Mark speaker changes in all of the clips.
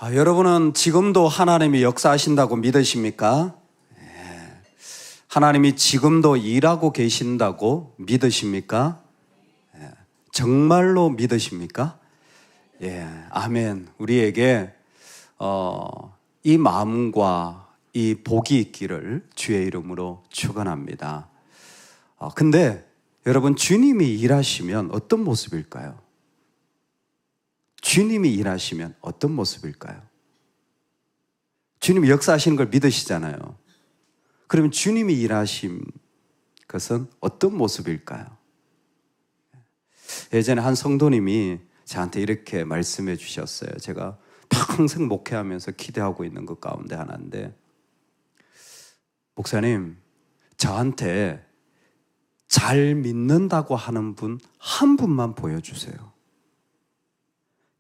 Speaker 1: 여러분은 지금도 하나님이 역사하신다고 믿으십니까? 하나님이 지금도 일하고 계신다고 믿으십니까? 정말로 믿으십니까? 아멘. 우리에게 이 마음과 이 복이 있기를 주의 이름으로 축원합니다. 근데 여러분, 주님이 일하시면 어떤 모습일까요? 주님이 일하시면 어떤 모습일까요? 주님이 역사하시는 걸 믿으시잖아요. 그러면 주님이 일하신 것은 어떤 모습일까요? 예전에 한 성도님이 저한테 이렇게 말씀해 주셨어요. 제가 평생 목회하면서 기대하고 있는 것 가운데 하나인데, 목사님, 저한테 잘 믿는다고 하는 분 한 분만 보여주세요.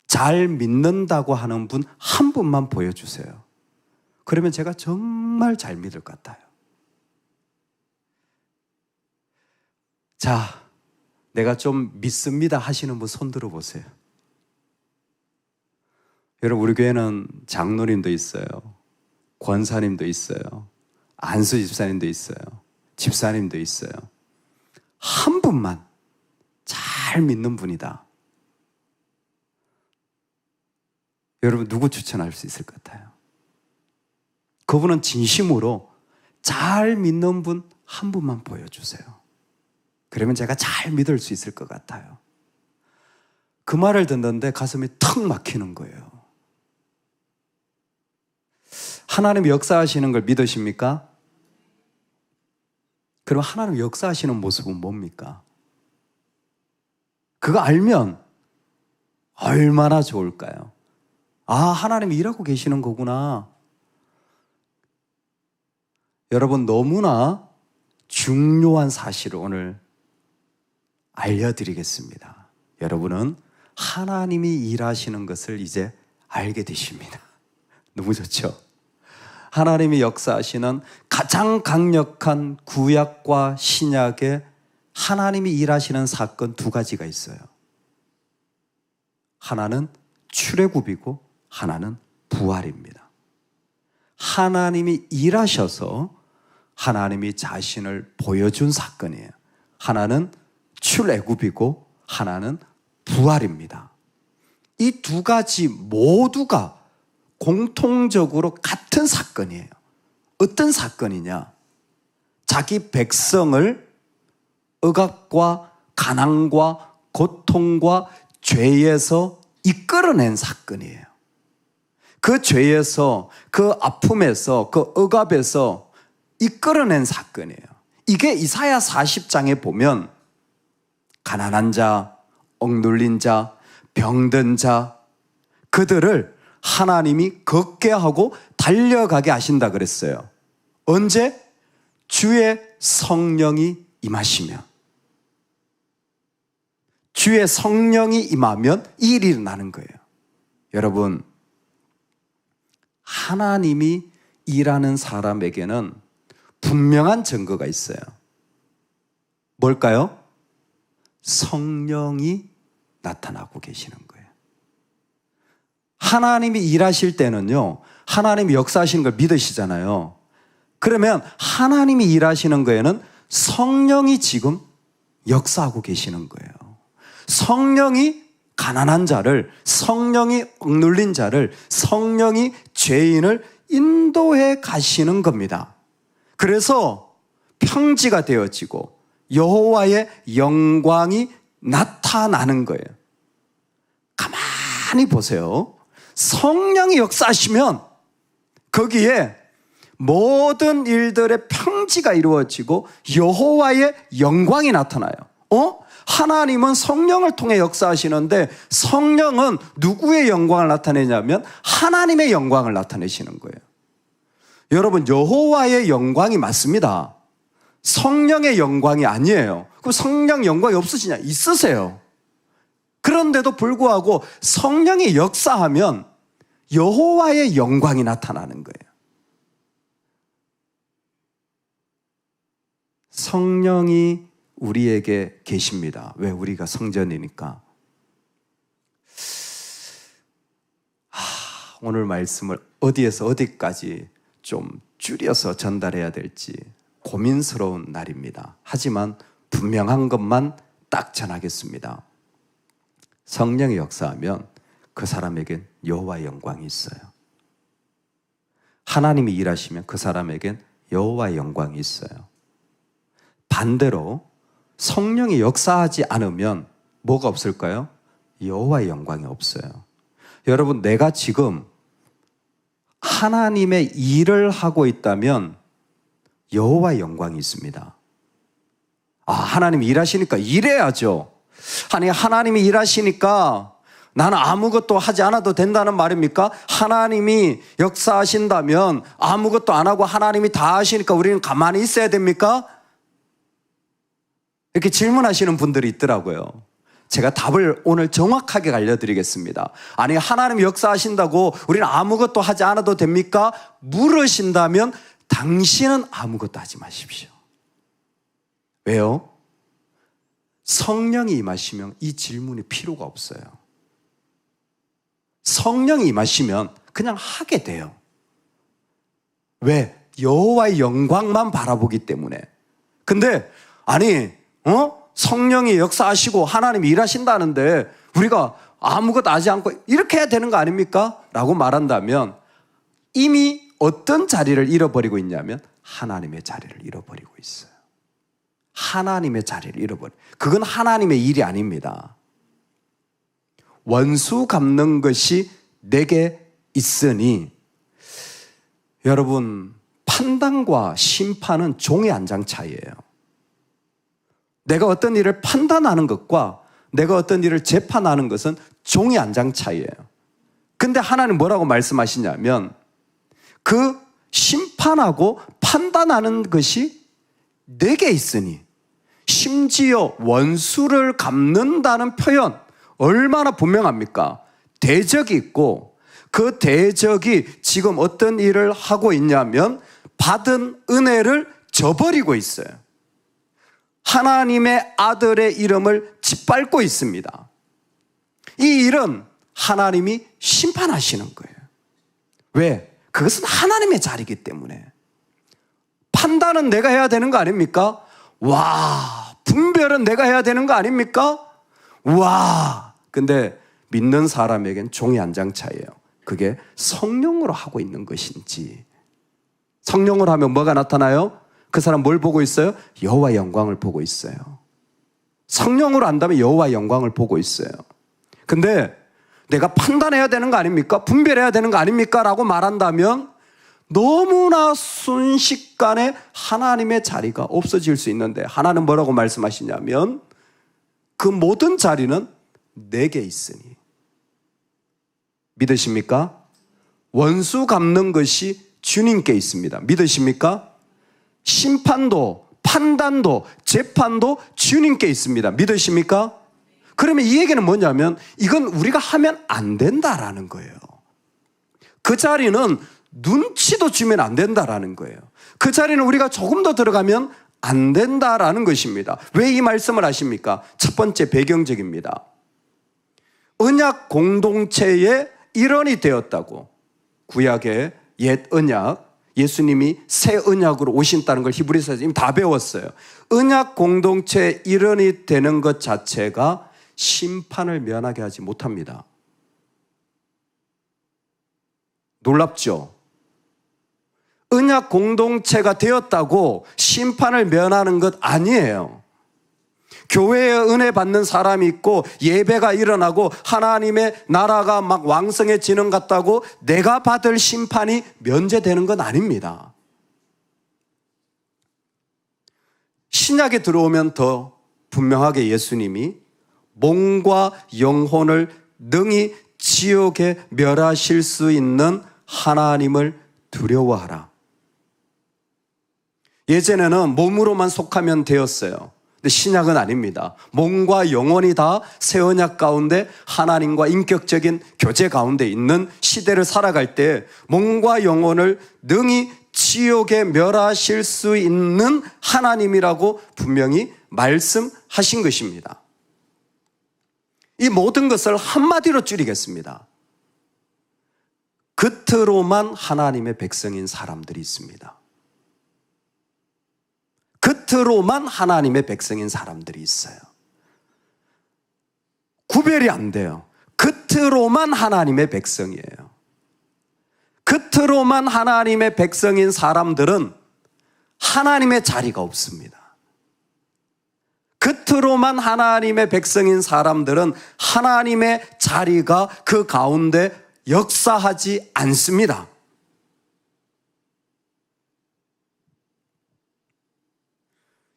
Speaker 1: 잘 믿는다고 하는 분 한 분만 보여주세요. 그러면 제가 정말 잘 믿을 것 같아요. 자, 내가 좀 믿습니다 하시는 분 손 들어보세요. 여러분, 우리 교회는 장로님도 있어요. 권사님도 있어요. 안수 집사님도 있어요. 집사님도 있어요. 한 분만 잘 믿는 분이다. 여러분, 누구 추천할 수 있을 것 같아요? 그분은 진심으로 잘 믿는 분 한 분만 보여주세요. 그러면 제가 잘 믿을 수 있을 것 같아요. 그 말을 듣는데 가슴이 턱 막히는 거예요. 하나님이 역사하시는 걸 믿으십니까? 그럼 하나님 역사하시는 모습은 뭡니까? 그거 알면 얼마나 좋을까요? 하나님이 일하고 계시는 거구나. 여러분, 너무나 중요한 사실을 오늘 알려드리겠습니다. 여러분은 하나님이 일하시는 것을 이제 알게 되십니다. 너무 좋죠? 하나님이 역사하시는 가장 강력한 구약과 신약에 하나님이 일하시는 사건 두 가지가 있어요. 하나는 출애굽이고 하나는 부활입니다. 하나님이 일하셔서 하나님이 자신을 보여준 사건이에요. 하나는 출애굽이고 하나는 부활입니다. 이 두 가지 모두가 공통적으로 같은 사건이에요. 어떤 사건이냐? 자기 백성을 억압과 가난과 고통과 죄에서 이끌어낸 사건이에요. 그 죄에서, 그 아픔에서, 그 억압에서 이끌어낸 사건이에요. 이게 이사야 40장에 보면 가난한 자, 억눌린 자, 병든 자, 그들을 하나님이 걷게 하고 달려가게 하신다 그랬어요. 언제? 주의 성령이 임하시면. 주의 성령이 임하면 이 일이 일어나는 거예요. 여러분, 하나님이 일하는 사람에게는 분명한 증거가 있어요. 뭘까요? 성령이 나타나고 계시는 거예요. 하나님이 일하실 때는요, 하나님이 역사하시는 걸 믿으시잖아요. 그러면 하나님이 일하시는 거에는 성령이 지금 역사하고 계시는 거예요. 성령이 가난한 자를, 성령이 억눌린 자를, 성령이 죄인을 인도해 가시는 겁니다. 그래서 평지가 되어지고 여호와의 영광이 나타나는 거예요. 가만히 보세요. 성령이 역사하시면 거기에 모든 일들의 평지가 이루어지고 여호와의 영광이 나타나요. 하나님은 성령을 통해 역사하시는데 성령은 누구의 영광을 나타내냐면 하나님의 영광을 나타내시는 거예요. 여러분, 여호와의 영광이 맞습니다. 성령의 영광이 아니에요. 그럼 성령 영광이 없으시냐? 있으세요. 그런데도 불구하고 성령이 역사하면 여호와의 영광이 나타나는 거예요. 성령이 우리에게 계십니다. 왜? 우리가 성전이니까. 오늘 말씀을 어디에서 어디까지 좀 줄여서 전달해야 될지 고민스러운 날입니다. 하지만 분명한 것만 딱 전하겠습니다. 성령이 역사하면 그 사람에겐 여호와의 영광이 있어요. 하나님이 일하시면 그 사람에겐 여호와의 영광이 있어요. 반대로 성령이 역사하지 않으면 뭐가 없을까요? 여호와의 영광이 없어요. 여러분, 내가 지금 하나님의 일을 하고 있다면 여호와의 영광이 있습니다. 하나님이 일하시니까 일해야죠. 아니, 하나님이 일하시니까 나는 아무것도 하지 않아도 된다는 말입니까? 하나님이 역사하신다면 아무것도 안 하고 하나님이 다 하시니까 우리는 가만히 있어야 됩니까? 이렇게 질문하시는 분들이 있더라고요. 제가 답을 오늘 정확하게 알려드리겠습니다. 아니, 하나님이 역사하신다고 우리는 아무것도 하지 않아도 됩니까? 물으신다면 당신은 아무것도 하지 마십시오. 왜요? 성령이 임하시면 이 질문이 필요가 없어요. 성령이 임하시면 그냥 하게 돼요. 왜? 여호와의 영광만 바라보기 때문에. 근데 아니, 성령이 역사하시고 하나님이 일하신다는데 우리가 아무것도 하지 않고 이렇게 해야 되는 거 아닙니까? 라고 말한다면 이미 어떤 자리를 잃어버리고 있냐면 하나님의 자리를 잃어버리고 있어요. 하나님의 자리를 잃어버려. 그건 하나님의 일이 아닙니다. 원수 갚는 것이 내게 있으니, 여러분, 판단과 심판은 종의 한 장 차이예요. 내가 어떤 일을 판단하는 것과 내가 어떤 일을 재판하는 것은 종의 한 장 차이예요. 근데 하나님 뭐라고 말씀하시냐면 그 심판하고 판단하는 것이 내게 있으니, 심지어 원수를 갚는다는 표현 얼마나 분명합니까? 대적이 있고 그 대적이 지금 어떤 일을 하고 있냐면 받은 은혜를 저버리고 있어요. 하나님의 아들의 이름을 짓밟고 있습니다. 이 일은 하나님이 심판하시는 거예요. 왜? 그것은 하나님의 자리이기 때문에. 판단은 내가 해야 되는 거 아닙니까? 와, 분별은 내가 해야 되는 거 아닙니까? 와, 근데 믿는 사람에겐 종이 한 장 차이예요. 그게 성령으로 하고 있는 것인지. 성령으로 하면 뭐가 나타나요? 그 사람 뭘 보고 있어요? 여호와의 영광을 보고 있어요. 성령으로 한다면 여호와의 영광을 보고 있어요. 근데 내가 판단해야 되는 거 아닙니까? 분별해야 되는 거 아닙니까? 라고 말한다면 너무나 순식간에 하나님의 자리가 없어질 수 있는데, 하나는 뭐라고 말씀하시냐면 그 모든 자리는 내게 있으니. 믿으십니까? 원수 갚는 것이 주님께 있습니다. 믿으십니까? 심판도 판단도 재판도 주님께 있습니다. 믿으십니까? 그러면 이 얘기는 뭐냐면 이건 우리가 하면 안 된다라는 거예요. 그 자리는 눈치도 주면 안 된다라는 거예요. 그 자리는 우리가 조금 더 들어가면 안 된다라는 것입니다. 왜 이 말씀을 하십니까? 첫 번째 배경적입니다. 언약 공동체의 일원이 되었다고. 구약의 옛 언약, 예수님이 새 언약으로 오신다는 걸 히브리서에서 이미 다 배웠어요. 언약 공동체의 일원이 되는 것 자체가 심판을 면하게 하지 못합니다. 놀랍죠? 언약 공동체가 되었다고 심판을 면하는 것 아니에요. 교회에 은혜 받는 사람이 있고 예배가 일어나고 하나님의 나라가 막 왕성해지는 것 같다고 내가 받을 심판이 면제되는 건 아닙니다. 신약에 들어오면 더 분명하게 예수님이 몸과 영혼을 능히 지옥에 멸하실 수 있는 하나님을 두려워하라. 예전에는 몸으로만 속하면 되었어요. 근데 신약은 아닙니다. 몸과 영혼이 다 새 언약 가운데 하나님과 인격적인 교제 가운데 있는 시대를 살아갈 때 몸과 영혼을 능히 지옥에 멸하실 수 있는 하나님이라고 분명히 말씀하신 것입니다. 이 모든 것을 한마디로 줄이겠습니다. 겉으로만 하나님의 백성인 사람들이 있습니다. 겉으로만 하나님의 백성인 사람들이 있어요. 구별이 안 돼요. 겉으로만 하나님의 백성이에요. 겉으로만 하나님의 백성인 사람들은 하나님의 자리가 없습니다. 겉으로만 하나님의 백성인 사람들은 하나님의 자리가 그 가운데 역사하지 않습니다.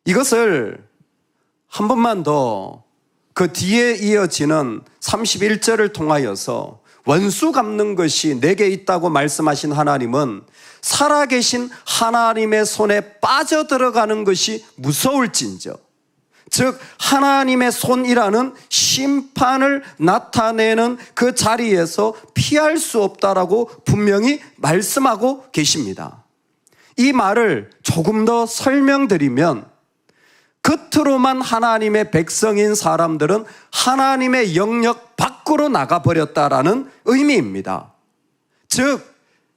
Speaker 1: 이것을 한 번만 더 그 뒤에 이어지는 31절을 통하여서 원수 갚는 것이 내게 있다고 말씀하신 하나님은 살아계신 하나님의 손에 빠져들어가는 것이 무서울진저, 즉 하나님의 손이라는 심판을 나타내는 그 자리에서 피할 수 없다라고 분명히 말씀하고 계십니다. 이 말을 조금 더 설명드리면, 겉으로만 하나님의 백성인 사람들은 하나님의 영역 밖으로 나가버렸다라는 의미입니다. 즉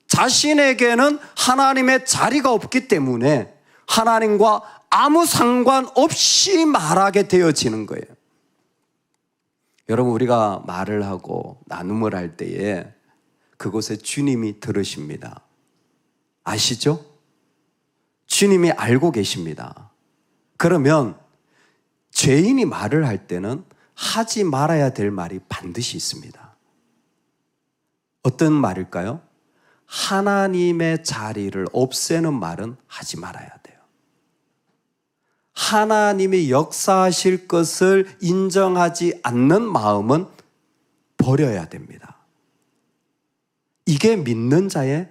Speaker 1: 자신에게는 하나님의 자리가 없기 때문에 하나님과 아무 상관없이 말하게 되어지는 거예요. 여러분, 우리가 말을 하고 나눔을 할 때에 그곳에 주님이 들으십니다. 아시죠? 주님이 알고 계십니다. 그러면 죄인이 말을 할 때는 하지 말아야 될 말이 반드시 있습니다. 어떤 말일까요? 하나님의 자리를 없애는 말은 하지 말아야 돼요. 하나님이 역사하실 것을 인정하지 않는 마음은 버려야 됩니다. 이게 믿는 자의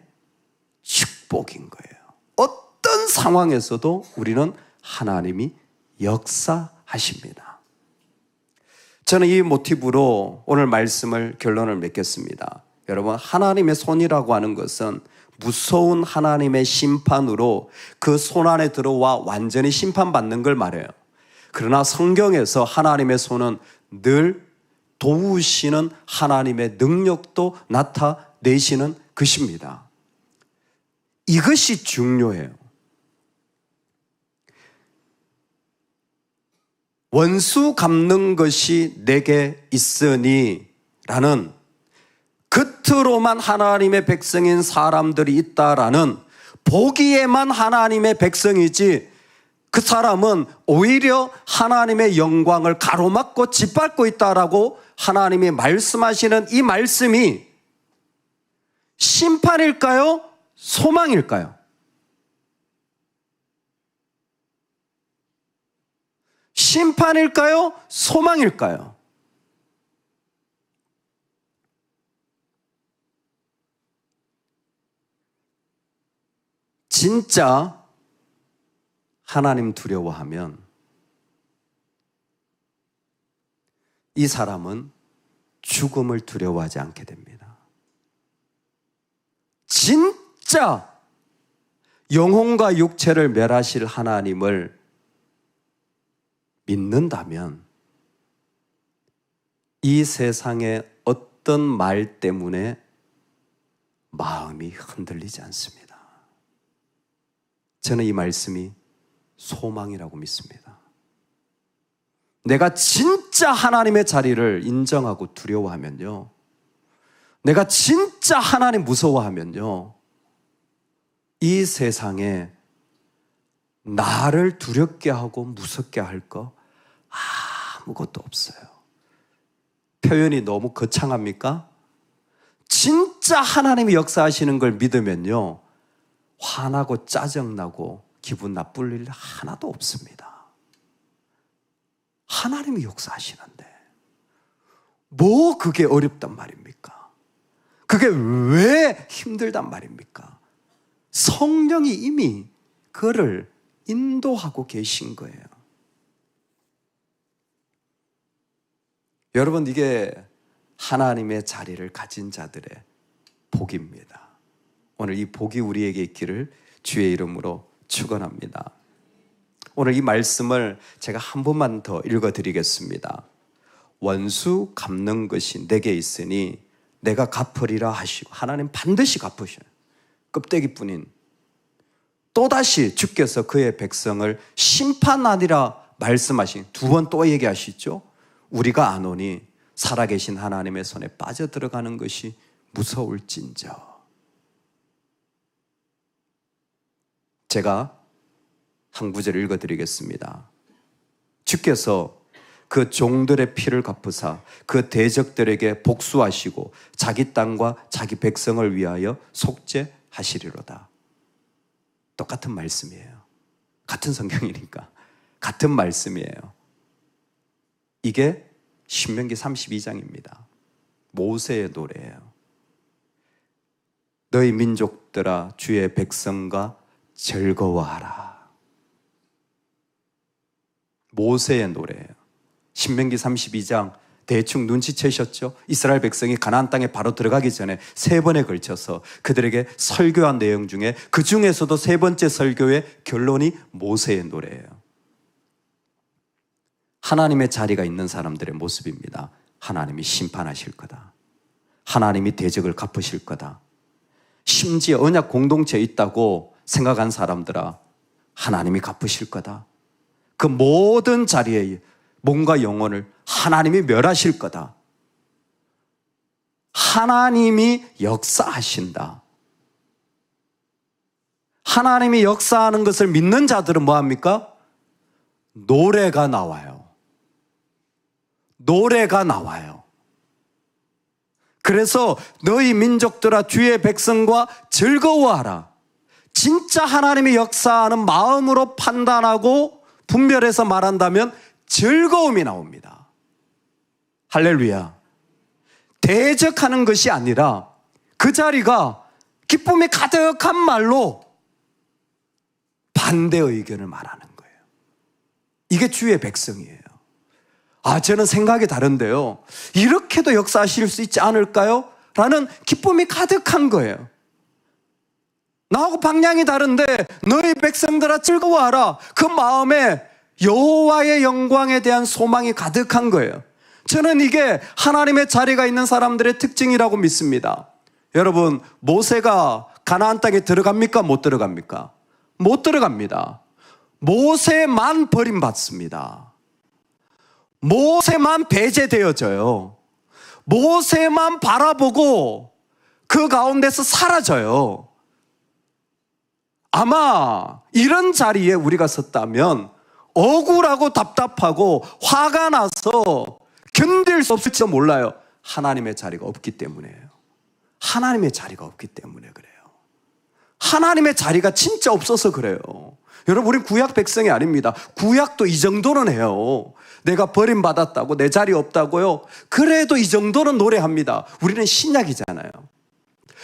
Speaker 1: 축복인 거예요. 어떤 상황에서도 우리는 하나님이 역사하십니다. 저는 이 모티브로 오늘 말씀을 결론을 맺겠습니다. 여러분, 하나님의 손이라고 하는 것은 무서운 하나님의 심판으로 그 손 안에 들어와 완전히 심판받는 걸 말해요. 그러나 성경에서 하나님의 손은 늘 도우시는 하나님의 능력도 나타내시는 것입니다. 이것이 중요해요. 원수 갚는 것이 내게 있으니 라는, 겉으로만 하나님의 백성인 사람들이 있다라는, 보기에만 하나님의 백성이지 그 사람은 오히려 하나님의 영광을 가로막고 짓밟고 있다라고 하나님이 말씀하시는 이 말씀이 심판일까요? 소망일까요? 심판일까요? 소망일까요? 진짜 하나님 두려워하면 이 사람은 죽음을 두려워하지 않게 됩니다. 진짜 영혼과 육체를 멸하실 하나님을 믿는다면 이 세상의 어떤 말 때문에 마음이 흔들리지 않습니다. 저는 이 말씀이 소망이라고 믿습니다. 내가 진짜 하나님의 자리를 인정하고 두려워하면요, 내가 진짜 하나님 무서워하면요, 이 세상에 나를 두렵게 하고 무섭게 할 거 아무것도 없어요. 표현이 너무 거창합니까? 진짜 하나님이 역사하시는 걸 믿으면요, 화나고 짜증나고 기분 나쁠 일 하나도 없습니다. 하나님이 역사하시는데 뭐 그게 어렵단 말입니까? 그게 왜 힘들단 말입니까? 성령이 이미 그를 인도하고 계신 거예요. 여러분, 이게 하나님의 자리를 가진 자들의 복입니다. 오늘 이 복이 우리에게 있기를 주의 이름으로 축원합니다. 오늘 이 말씀을 제가 한 번만 더 읽어드리겠습니다. 원수 갚는 것이 내게 있으니 내가 갚으리라 하시고 하나님 반드시 갚으셔요. 껍데기뿐인 또다시 주께서 그의 백성을 심판하리라 말씀하신 두 번 또 얘기하시죠. 우리가 아노니 살아계신 하나님의 손에 빠져들어가는 것이 무서울진저. 제가 한 구절 읽어드리겠습니다. 주께서 그 종들의 피를 갚으사 그 대적들에게 복수하시고 자기 땅과 자기 백성을 위하여 속죄하시리로다. 똑같은 말씀이에요. 같은 성경이니까 같은 말씀이에요. 이게 신명기 32장입니다. 모세의 노래예요. 너희 민족들아 주의 백성과 즐거워하라. 모세의 노래예요. 신명기 32장 대충 눈치채셨죠? 이스라엘 백성이 가나안 땅에 바로 들어가기 전에 3번에 걸쳐서 그들에게 설교한 내용 중에 그 중에서도 3번째 설교의 결론이 모세의 노래예요. 하나님의 자리가 있는 사람들의 모습입니다. 하나님이 심판하실 거다. 하나님이 대적을 갚으실 거다. 심지어 언약 공동체에 있다고 생각한 사람들아, 하나님이 갚으실 거다. 그 모든 자리에 몸과 영혼을 하나님이 멸하실 거다. 하나님이 역사하신다. 하나님이 역사하는 것을 믿는 자들은 뭐합니까? 노래가 나와요. 노래가 나와요. 그래서 너희 민족들아 주의 백성과 즐거워하라. 진짜 하나님이 역사하는 마음으로 판단하고 분별해서 말한다면 즐거움이 나옵니다. 할렐루야. 대적하는 것이 아니라 그 자리가 기쁨이 가득한 말로 반대 의견을 말하는 거예요. 이게 주의 백성이에요. 저는 생각이 다른데요. 이렇게도 역사하실 수 있지 않을까요? 라는 기쁨이 가득한 거예요. 나하고 방향이 다른데 너희 백성들아 즐거워하라. 그 마음에 여호와의 영광에 대한 소망이 가득한 거예요. 저는 이게 하나님의 자리가 있는 사람들의 특징이라고 믿습니다. 여러분, 모세가 가나안 땅에 들어갑니까? 못 들어갑니까? 못 들어갑니다. 모세만 버림받습니다. 모세만 배제되어져요. 모세만 바라보고 그 가운데서 사라져요. 아마 이런 자리에 우리가 섰다면 억울하고 답답하고 화가 나서 견딜 수 없을지도 몰라요. 하나님의 자리가 없기 때문이에요. 하나님의 자리가 없기 때문에 그래요. 하나님의 자리가 진짜 없어서 그래요. 여러분, 우린 구약 백성이 아닙니다. 구약도 이 정도는 해요. 내가 버림받았다고 내 자리 없다고요? 그래도 이 정도는 노래합니다. 우리는 신약이잖아요.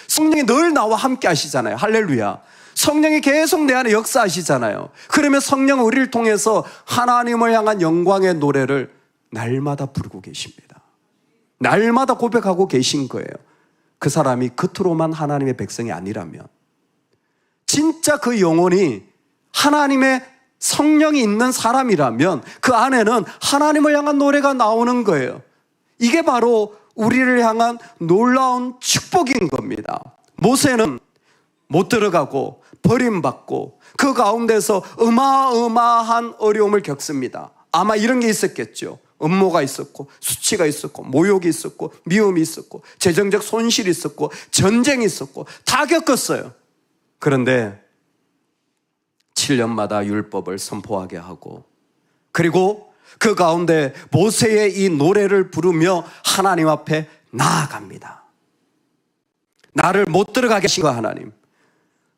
Speaker 1: 성령이 늘 나와 함께 하시잖아요. 할렐루야. 성령이 계속 내 안에 역사하시잖아요. 그러면 성령은 우리를 통해서 하나님을 향한 영광의 노래를 날마다 부르고 계십니다. 날마다 고백하고 계신 거예요. 그 사람이 겉으로만 하나님의 백성이 아니라면, 진짜 그 영혼이 하나님의 성령이 있는 사람이라면 그 안에는 하나님을 향한 노래가 나오는 거예요. 이게 바로 우리를 향한 놀라운 축복인 겁니다. 모세는 못 들어가고 버림받고 그 가운데서 어마어마한 어려움을 겪습니다. 아마 이런 게 있었겠죠. 음모가 있었고 수치가 있었고 모욕이 있었고 미움이 있었고 재정적 손실이 있었고 전쟁이 있었고 다 겪었어요. 그런데 7년마다 율법을 선포하게 하고, 그리고 그 가운데 모세의 이 노래를 부르며 하나님 앞에 나아갑니다. 나를 못 들어가게 하신 거 하나님,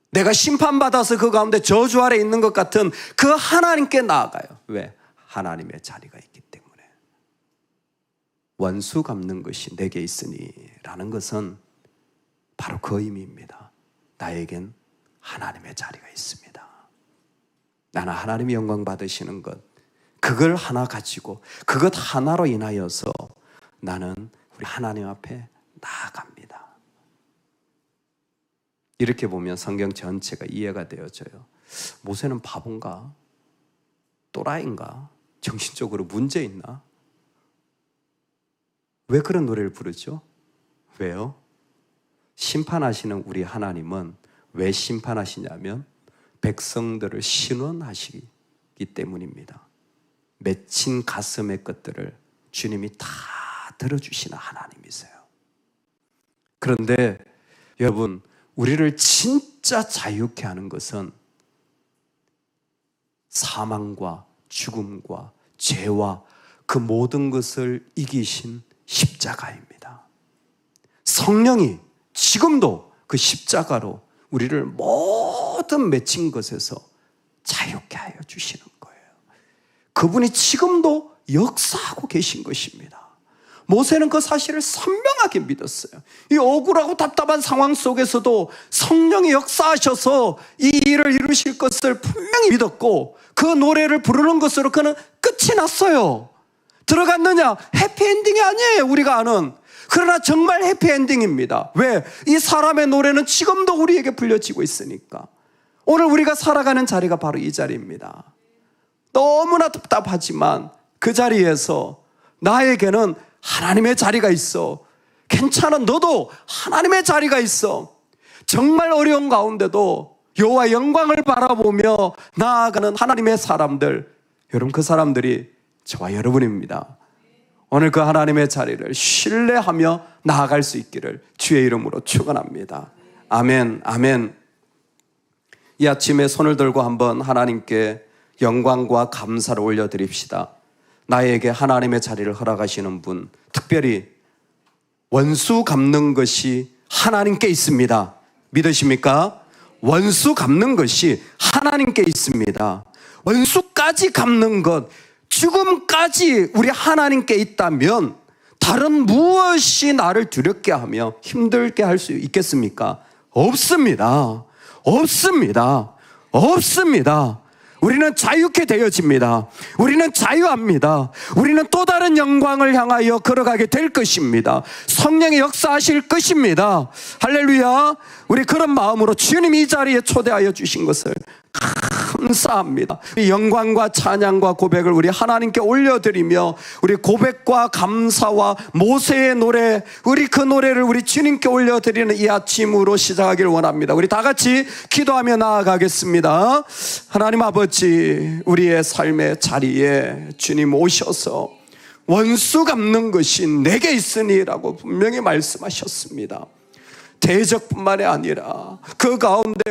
Speaker 1: 내가 심판받아서 그 가운데 저주 아래 있는 것 같은 그 하나님께 나아가요. 왜? 하나님의 자리가 있기 때문에. 원수 갚는 것이 내게 있으니 라는 것은 바로 그 의미입니다. 나에겐 하나님의 자리가 있습니다. 나는 하나님이 영광 받으시는 것, 그걸 하나 가지고 그것 하나로 인하여서 나는 우리 하나님 앞에 나아갑니다. 이렇게 보면 성경 전체가 이해가 되어져요. 모세는 바본가? 또라이인가? 정신적으로 문제 있나? 왜 그런 노래를 부르죠? 왜요? 심판하시는 우리 하나님은 왜 심판하시냐면 백성들을 신원하시기 때문입니다. 맺힌 가슴의 것들을 주님이 다 들어주시는 하나님이세요. 그런데 여러분, 우리를 진짜 자유케 하는 것은 사망과 죽음과 죄와 그 모든 것을 이기신 십자가입니다. 성령이 지금도 그 십자가로 우리를 모든 맺힌 것에서 자유케 하여 주시는 거예요. 그분이 지금도 역사하고 계신 것입니다. 모세는 그 사실을 선명하게 믿었어요. 이 억울하고 답답한 상황 속에서도 성령이 역사하셔서 이 일을 이루실 것을 분명히 믿었고, 그 노래를 부르는 것으로 그는 끝이 났어요. 들어갔느냐? 해피엔딩이 아니에요, 우리가 아는. 그러나 정말 해피엔딩입니다. 왜? 이 사람의 노래는 지금도 우리에게 불려지고 있으니까. 오늘 우리가 살아가는 자리가 바로 이 자리입니다. 너무나 답답하지만 그 자리에서 나에게는 하나님의 자리가 있어. 괜찮아, 너도 하나님의 자리가 있어. 정말 어려운 가운데도 여호와의 영광을 바라보며 나아가는 하나님의 사람들, 여러분, 그 사람들이 저와 여러분입니다. 오늘 그 하나님의 자리를 신뢰하며 나아갈 수 있기를 주의 이름으로 축원합니다. 아멘, 아멘. 이 아침에 손을 들고 한번 하나님께 영광과 감사를 올려드립시다. 나에게 하나님의 자리를 허락하시는 분, 특별히 원수 갚는 것이 하나님께 있습니다. 믿으십니까? 원수 갚는 것이 하나님께 있습니다. 원수까지 갚는 것, 죽음까지 우리 하나님께 있다면 다른 무엇이 나를 두렵게 하며 힘들게 할 수 있겠습니까? 없습니다. 없습니다. 없습니다. 우리는 자유케 되어집니다. 우리는 자유합니다. 우리는 또 다른 영광을 향하여 걸어가게 될 것입니다. 성령의 역사하실 것입니다. 할렐루야. 우리 그런 마음으로 주님이 이 자리에 초대하여 주신 것을 감사합니다. 이 영광과 찬양과 고백을 우리 하나님께 올려드리며 우리 고백과 감사와 모세의 노래, 우리 그 노래를 우리 주님께 올려드리는 이 아침으로 시작하기를 원합니다. 우리 다 같이 기도하며 나아가겠습니다. 하나님 아버지, 우리의 삶의 자리에 주님 오셔서 원수 갚는 것이 내게 있으니라고 분명히 말씀하셨습니다. 대적뿐만이 아니라 그 가운데